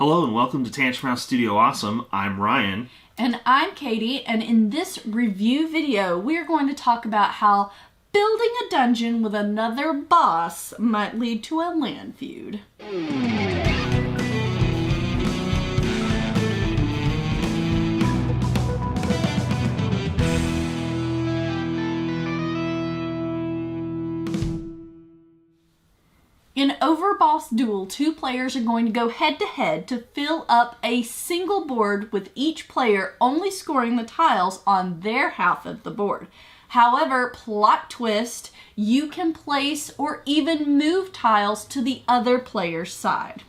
Hello and welcome to Tantrum House Studio Awesome. I'm Ryan. And I'm Katie, and in this review video, we're going to talk about how building a dungeon with another boss might lead to a land feud. In Overboss Duel, two players are going to go head-to-head to fill up a single board with each player only scoring the tiles on their half of the board. However, plot twist, you can place or even move tiles to the other player's side.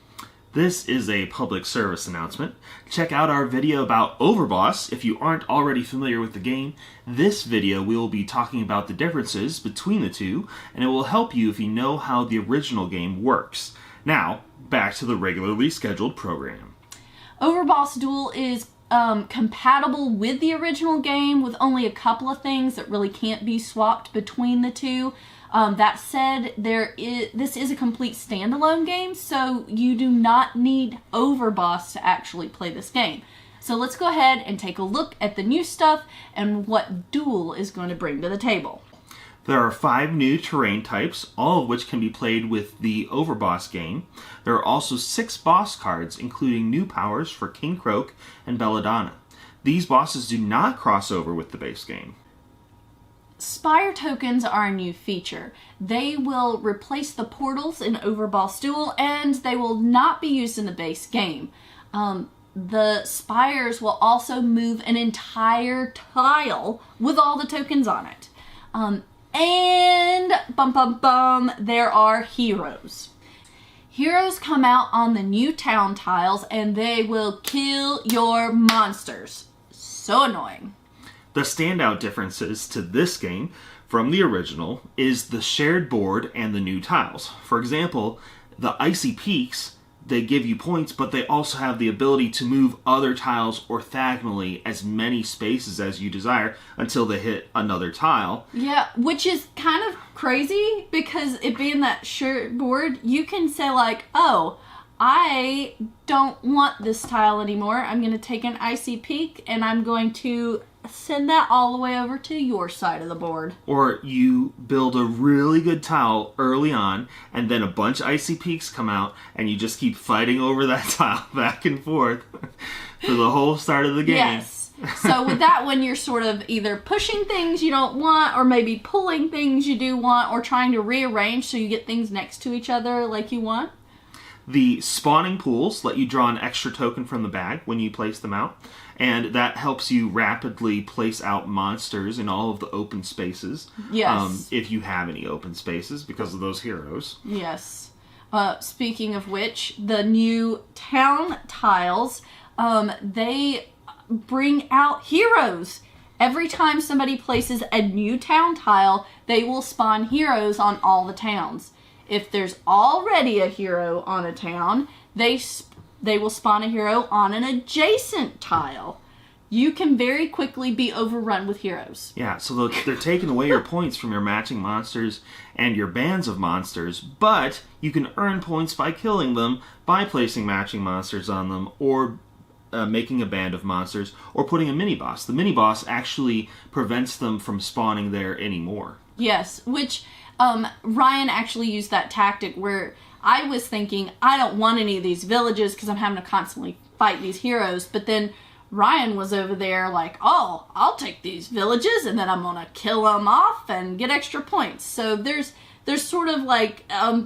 This is a public service announcement. Check out our video about Overboss if you aren't already familiar with the game. This video we will be talking about the differences between the two, and it will help you if you know how the original game works. Now, back to the regularly scheduled program. Overboss Duel is compatible with the original game with only a couple of things that really can't be swapped between the two. That said, this is a complete standalone game, so you do not need Overboss to actually play this game. So let's go ahead and take a look at the new stuff and what Duel is going to bring to the table. There are 5 new terrain types, all of which can be played with the Overboss game. There are also 6 boss cards, including new powers for King Croak and Belladonna. These bosses do not cross over with the base game. Spire tokens are a new feature. They will replace the portals in Overboss Duel, and they will not be used in the base game. The spires will also move an entire tile with all the tokens on it. And there are heroes. Heroes come out on the new town tiles, and they will kill your monsters. So annoying. The standout differences to this game from the original is the shared board and the new tiles. For example, the Icy Peaks, they give you points, but they also have the ability to move other tiles orthogonally as many spaces as you desire until they hit another tile. Yeah, which is kind of crazy because it being that shared board, you can say like, oh, I don't want this tile anymore. I'm going to take an Icy Peak and I'm going to send that all the way over to your side of the board. Or you build a really good tile early on, and then a bunch of Icy Peaks come out, and you just keep fighting over that tile back and forth for the whole start of the game. Yes. So with that one, you're sort of either pushing things you don't want, or maybe pulling things you do want, or trying to rearrange so you get things next to each other like you want. The spawning pools let you draw an extra token from the bag when you place them out, and that helps you rapidly place out monsters in all of the open spaces. Yes. If you have any open spaces because of those heroes. Yes. Speaking of which, the new town tiles, they bring out heroes. Every time somebody places a new town tile, they will spawn heroes on all the towns. If there's already a hero on a town, they will spawn a hero on an adjacent tile. You can very quickly be overrun with heroes. Yeah, so they're taking away your points from your matching monsters and your bands of monsters, but you can earn points by killing them, by placing matching monsters on them, or making a band of monsters, or putting a mini-boss. The mini-boss actually prevents them from spawning there anymore. Yes, which Ryan actually used that tactic where I was thinking, I don't want any of these villages because I'm having to constantly fight these heroes. But then Ryan was over there like, oh, I'll take these villages and then I'm going to kill them off and get extra points. So there's sort of like,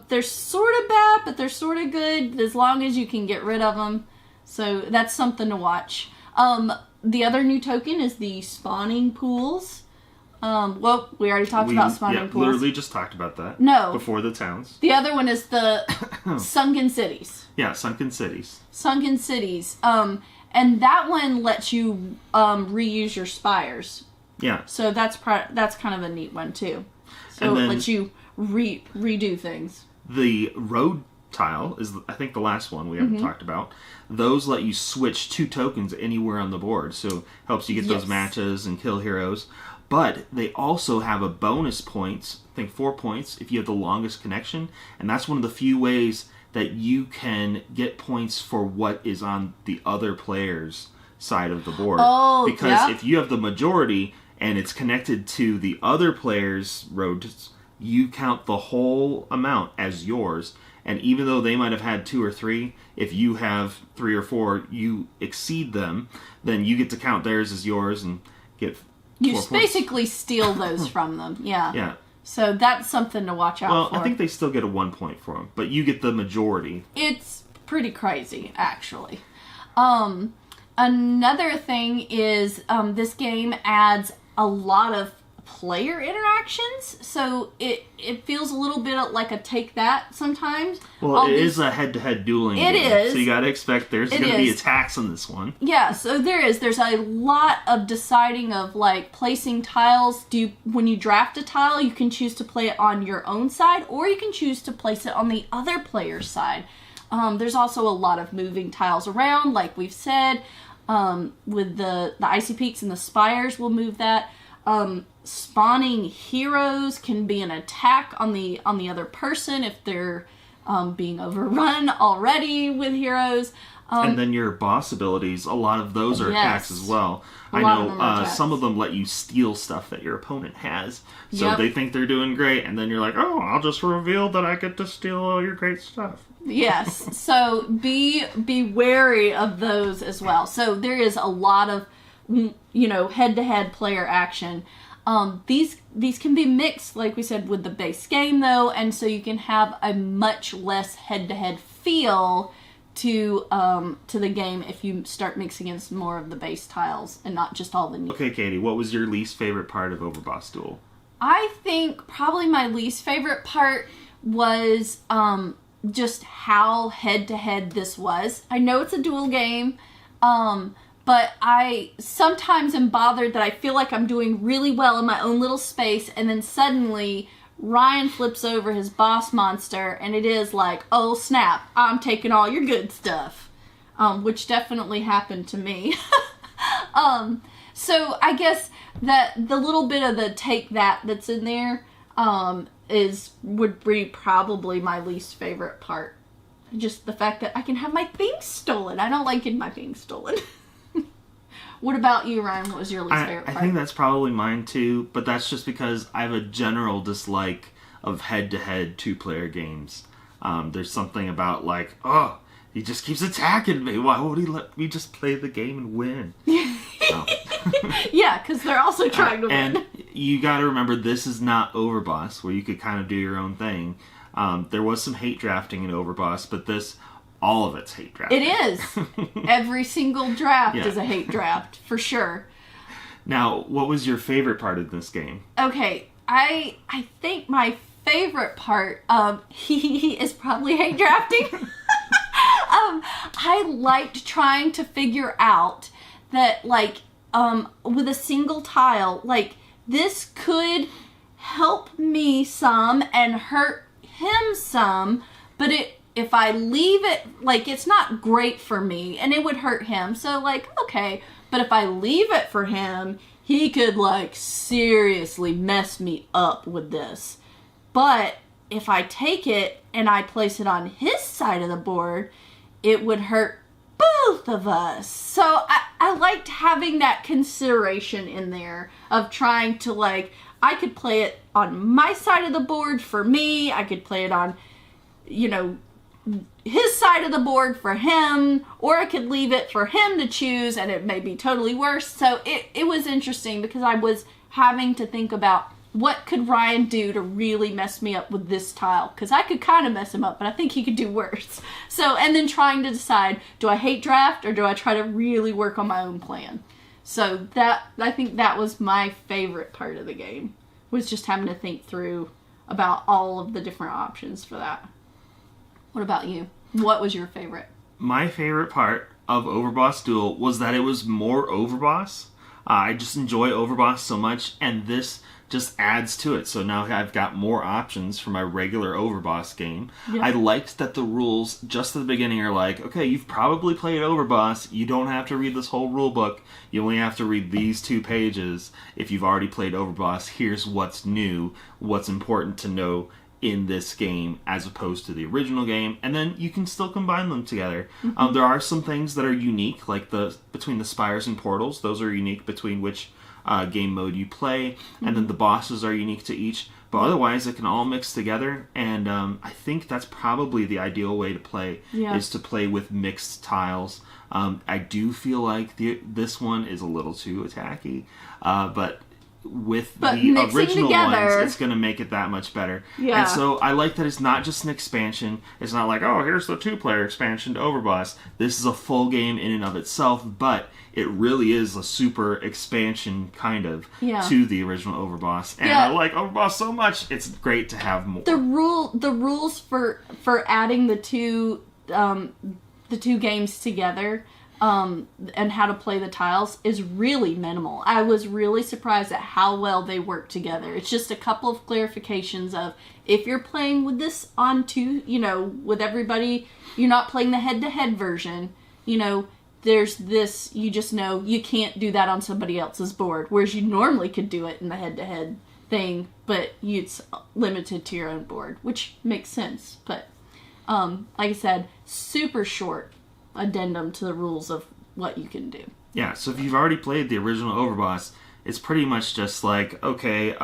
they're sort of bad, but they're sort of good as long as you can get rid of them. So that's something to watch. The other new token is the spawning pools. Well, we already talked about spawning pools. Literally just talked about that. No. Before the towns. The other one is the sunken cities. Yeah, sunken cities. Sunken cities. And that one lets you reuse your spires. Yeah. So that's kind of a neat one too. So it lets you redo things. The road tile is, I think, the last one we haven't talked about. Those let you switch 2 tokens anywhere on the board, so helps you get those matches and kill heroes. But they also have a bonus points, I think 4 points, if you have the longest connection, and that's one of the few ways that you can get points for what is on the other player's side of the board. Oh, because if you have the majority and it's connected to the other player's roads, you count the whole amount as yours. And even though they might have had 2 or 3, if you have 3 or 4, you exceed them, then you get to count theirs as yours and get 4 points. Basically steal those from them. Yeah. Yeah. So that's something to watch out for. Well, I think they still get a 1 point for them, but you get the majority. It's pretty crazy, actually. Another thing is this game adds a lot of player interactions, so it feels a little bit like a take that sometimes. Well, it is a head-to-head dueling game. It is. So you gotta expect there's gonna be attacks on this one. Yeah, so there's a lot of deciding of like placing tiles. When you draft a tile, you can choose to play it on your own side, or you can choose to place it on the other player's side. There's also a lot of moving tiles around, like we've said. With the icy peaks and the spires will move that. Spawning heroes can be an attack on the other person if they're being overrun already with heroes. And then your boss abilities, a lot of those are attacks as well. I know some of them let you steal stuff that your opponent has. So they think they're doing great, and then you're like, oh, I'll just reveal that I get to steal all your great stuff. Yes, so be wary of those as well. So there is a lot of, head-to-head player action. These can be mixed, like we said, with the base game, though, and so you can have a much less head-to-head feel to the game if you start mixing in some more of the base tiles and not just all the new. Okay, Katie, what was your least favorite part of Overboss Duel? I think probably my least favorite part was just how head-to-head this was. I know it's a duel game, but I sometimes am bothered that I feel like I'm doing really well in my own little space, and then suddenly Ryan flips over his boss monster, and it is like, oh snap, I'm taking all your good stuff. Which definitely happened to me. So I guess that the little bit of the take that's in there would be probably my least favorite part. Just the fact that I can have my things stolen. I don't like getting my things stolen. What about you, Ryan? What was your least favorite part? I think that's probably mine too, but that's just because I have a general dislike of head-to-head two-player games. There's something about like, oh, he just keeps attacking me. Why would he let me just play the game and win? Yeah, because they're also trying to win. And you got to remember, this is not Overboss, where you could kind of do your own thing. There was some hate drafting in Overboss, but all of it's hate drafting. It is. Every single draft is a hate draft, for sure. Now, what was your favorite part of this game? Okay, I think my favorite part is probably hate drafting. I liked trying to figure out that, like, with a single tile, like, this could help me some and hurt him some, but if I leave it, like, it's not great for me, and it would hurt him, so, like, okay, but if I leave it for him, he could, like, seriously mess me up with this. But if I take it and I place it on his side of the board, it would hurt both of us. So I liked having that consideration in there of trying to, like, I could play it on my side of the board for me. I could play it on, his side of the board for him, or I could leave it for him to choose and it may be totally worse. So it was interesting because I was having to think about what could Ryan do to really mess me up with this tile? Because I could kind of mess him up, but I think he could do worse. So, and then trying to decide, do I hate draft or do I try to really work on my own plan? So I think that was my favorite part of the game, was just having to think through about all of the different options for that. What about you? What was your favorite? My favorite part of Overboss Duel was that it was more Overboss. I just enjoy Overboss so much, and this just adds to it. So now I've got more options for my regular Overboss game. Yeah. I liked that the rules just at the beginning are like, okay, you've probably played Overboss. You don't have to read this whole rule book. You only have to read these 2 pages. If you've already played Overboss, here's what's new, what's important to know in this game as opposed to the original game, and then you can still combine them together. There are some things that are unique, like between the spires and portals. Those are unique between which game mode you play, and then the bosses are unique to each. But otherwise, it can all mix together, and I think that's probably the ideal way to play, is to play with mixed tiles. I do feel like this one is a little too attacky, but with the original ones, it's going to make it that much better. Yeah. And so I like that it's not just an expansion. It's not like, oh, here's the 2-player expansion to Overboss. This is a full game in and of itself, but it really is a super expansion kind of to the original Overboss. And I like Overboss so much, it's great to have more. The rules for adding the two games together and how to play the tiles is really minimal. I was really surprised at how well they work together. It's just a couple of clarifications of, if you're playing with this on two, with everybody, you're not playing the head-to-head version, there's this, you just know you can't do that on somebody else's board, whereas you normally could do it in the head-to-head thing, but it's limited to your own board, which makes sense. But like I said, super short addendum to the rules of what you can do. Yeah, so if you've already played the original Overboss, it's pretty much just like, okay,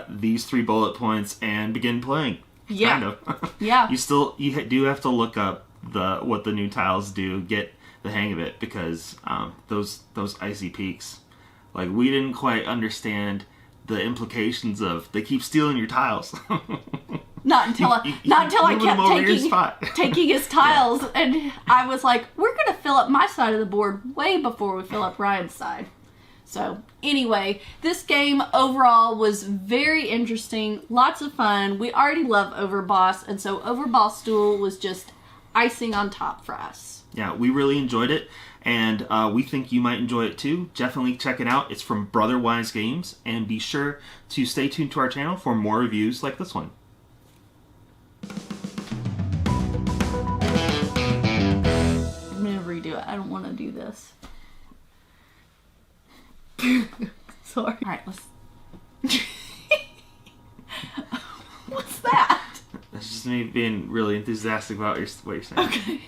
these 3 bullet points and begin playing. Yeah. Kind of. Yeah. You do have to look up what the new tiles do, get the hang of it, because those icy peaks, like, we didn't quite understand the implications of they keep stealing your tiles. Not until I kept taking his tiles, and I was like, we're going to fill up my side of the board way before we fill up Ryan's side. So, anyway, this game overall was very interesting, lots of fun. We already love Overboss, and so Overboss Duel was just icing on top for us. Yeah, we really enjoyed it, and we think you might enjoy it too. Definitely check it out. It's from Brotherwise Games, and be sure to stay tuned to our channel for more reviews like this one. I'm going to redo it. I don't want to do this. Sorry. Alright, let's... What's that? That's just me being really enthusiastic about what you're saying. Okay.